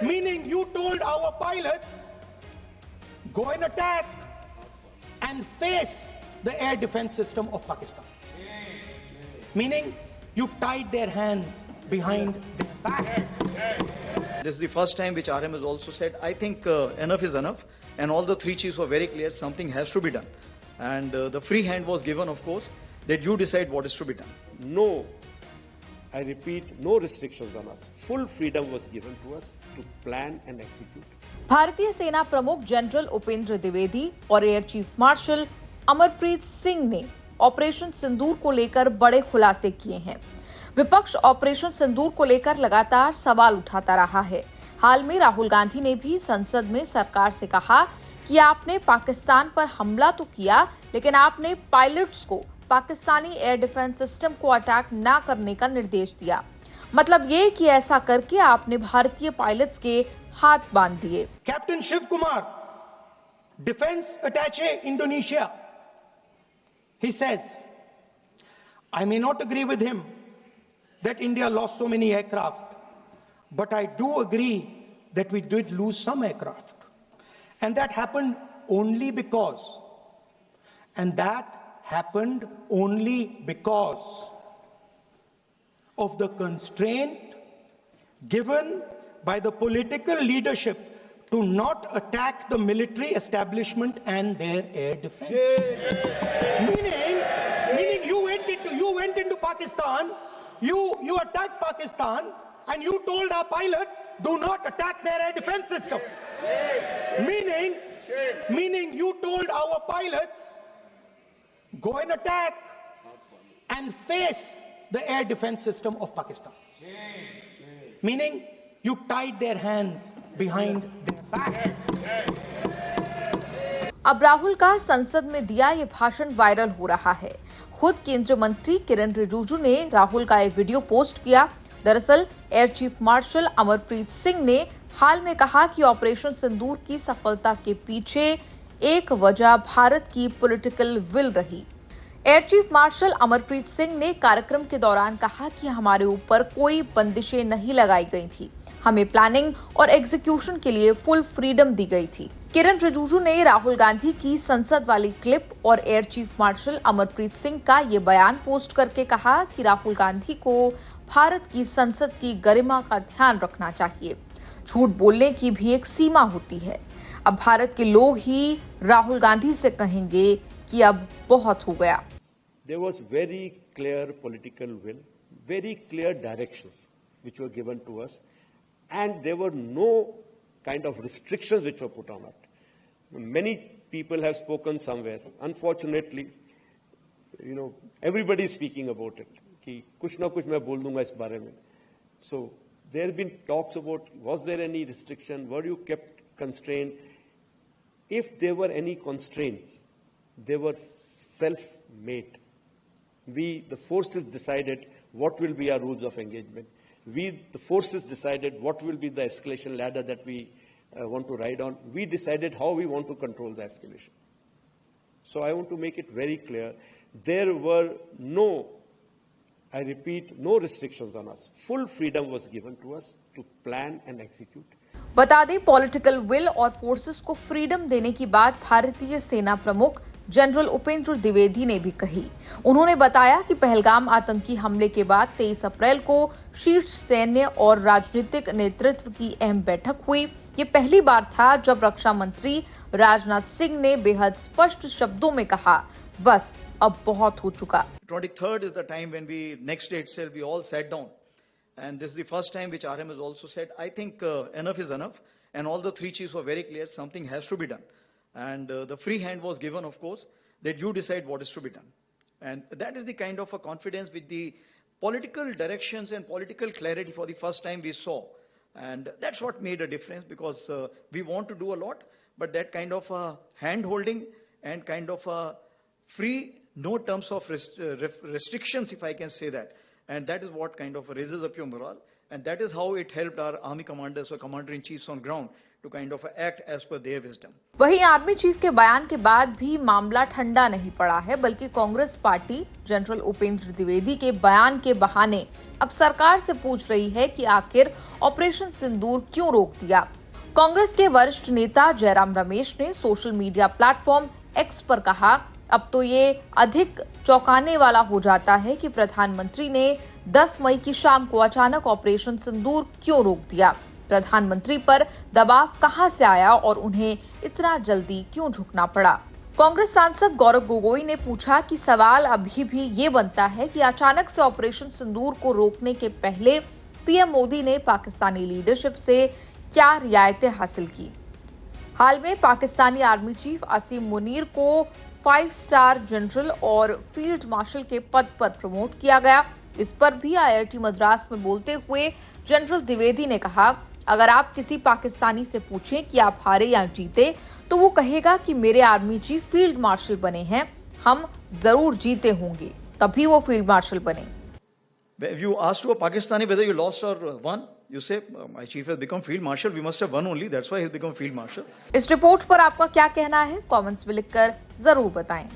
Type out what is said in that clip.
Meaning you told our pilots, go and attack and face the air defense system of Pakistan. Meaning you tied their hands behind their back. This is the first time which RM has also said, I think enough is enough. And all the three chiefs were very clear, something has to be done. And the free hand was given, of course, that you decide what is to be done. No, I repeat, no restrictions on us. Full freedom was given to us to plan and execute. भारतीय सेना प्रमुख general Upendra Dwivedi और air chief marshal Amarpreet Singh ने operation सिंदूर को लेकर बड़े खुलासे किए हैं। विपक्ष ऑपरेशन सिंदूर को लेकर लगातार सवाल उठाता रहा है। हाल में राहुल गांधी ने भी संसद में सरकार से कहा कि आपने पाकिस्तान पर हमला तो किया, लेकिन आपने पायलट्स को पाकिस्तानी एयर डिफेंस सिस्टम को अटैक न करने का निर्देश दिया। मतलब ये कि ऐसा करके आपने भारतीय पायलट्स के हाथ बांध दिए। Captain Shiv Kumar, defence attache Indonesia, he says, I may not agree with him that India lost so many aircraft, but I do agree that we did lose some aircraft. And that happened only because, of the constraint given by the political leadership to not attack the military establishment and their air defense. Meaning you went into Pakistan, you attacked Pakistan, and you told our pilots, do not attack their air defense system. Meaning you told our pilots, go and attack and face the air defense system of Pakistan. Meaning you tied their hands behind their back. अब राहुल का संसद में दिया ये भाषण viral हो रहा है। खुद केंद्रीय मंत्री किरण रिजिजू ने राहुल का ये वीडियो पोस्ट किया। दरअसल air chief marshal Amarpreet Singh ने हाल में कहा कि ऑपरेशन सिंदूर की सफलता के पीछे एक वजह भारत की पॉलिटिकल विल रही। Air chief marshal Amarpreet Singh ने कार्यक्रम के दौरान कहा कि हमारे ऊपर कोई बंदिशें नहीं लगाई गई थी, हमें प्लानिंग और एग्जीक्यूशन के लिए फुल फ्रीडम दी गई थी। किरण रिजिजू ने राहुल गांधी की संसद वाली क्लिप और air chief marshal Amarpreet Singh का ये बयान पोस्ट करके कहा कि राहुल गांधी को भारत की संसद की गरिमा का ध्यान रखना चाहिए। झूठ बोलने की भी एक सीमा होती है। अब भारत के लोग ही राहुल गांधी से कहेंगे कि अब बहुत हो गया। There was very clear political will, very clear directions which were given to us, and there were no kind of restrictions which were put on it. Many people have spoken somewhere. Unfortunately, everybody is speaking about it. कि कुछ ना कुछ मैं बोल दूंगा इस बारे में. So there have been talks about, was there any restriction? Were you kept constrained? If there were any constraints, they were self-made. We, the forces, decided what will be our rules of engagement. We, the forces, decided what will be the escalation ladder that we want to ride on. We decided how we want to control the escalation. So I want to make it very clear. There were no, I repeat, no restrictions on us. Full freedom was given to us to plan and execute. बता दें, political will और forces को freedom देने की बात भारतीय सेना प्रमुख जनरल उपेंद्र द्विवेदी ने भी कही। उन्होंने बताया कि पहलगाम आतंकी हमले के बाद 23 अप्रैल को शीर्ष सैन्य और राजनीतिक नेतृत्व की अहम बैठक हुई। ये पहली बार था जब रक्षा मंत्री राजनाथ सिंह ने बेहद स्पष्ट शब्दों में कहा, बस अब बहुत हो चुका। 23rd is the time when we, next day itself, we all sat down. And this is the first time which RM has also said, I think enough is enough. And all the three chiefs were very clear, something has to be done. And the free hand was given, of course, that you decide what is to be done. And that is the kind of a confidence with the political directions and political clarity for the first time we saw. And that's what made a difference, because we want to do a lot, but that kind of hand-holding and kind of free, no terms of restrictions, if I can say that. And that is what kind of raises up your morale. And that is how it helped our army commanders or commander-in-chiefs on ground to kind of act as per their wisdom. वहीं army chief के बयान के बाद भी मामला ठंडा नहीं पड़ा है, बल्कि कांग्रेस पार्टी जनरल उपेंद्र द्विवेदी के बयान के बहाने अब सरकार से पूछ रही है कि आखिर ऑपरेशन सिंदूर क्यों रोक दिया। कांग्रेस के वरिष्ठ नेता जयराम रमेश ने सोशल मीडिया प्लेटफॉर्म एक्स पर कहा, अब तो ये अधिक चौंकाने वाला हो जाता है कि प्रधानमंत्री ने 10 मई की शाम को अचानक ऑपरेशन सिंदूर क्यों रोक दिया। प्रधानमंत्री पर दबाव कहां से आया और उन्हें इतना जल्दी क्यों झुकना पड़ा। कांग्रेस सांसद गौरव गोगोई ने पूछा कि सवाल अभी भी ये बनता है कि अचानक से ऑपरेशन सिंदूर को रोकने के पहले पीएम मोदी ने पाकिस्तानी लीडरशिप से क्या रियायतें हासिल की। हाल में पाकिस्तानी आर्मी चीफ असीम मुनीर को 5 स्टार जनरल और फील्ड मार्शल के पद पर प्रमोट किया गया। इस पर भी आईआईटी मद्रास में बोलते हुए जनरल द्विवेदी ने कहा, अगर आप किसी पाकिस्तानी से पूछें कि आप हारे या जीते तो वो कहेगा कि मेरे आर्मी चीफ फील्ड मार्शल बने हैं, हम जरूर जीते होंगे, तभी वो फील्ड मार्शल बने। If you ask to a Pakistani whether you lost or won, you say, my chief has become field marshal, we must have won only, that's why he has become field marshal. इस report पर आपका क्या कहना है, comments में लिखकर जरूर बताएं।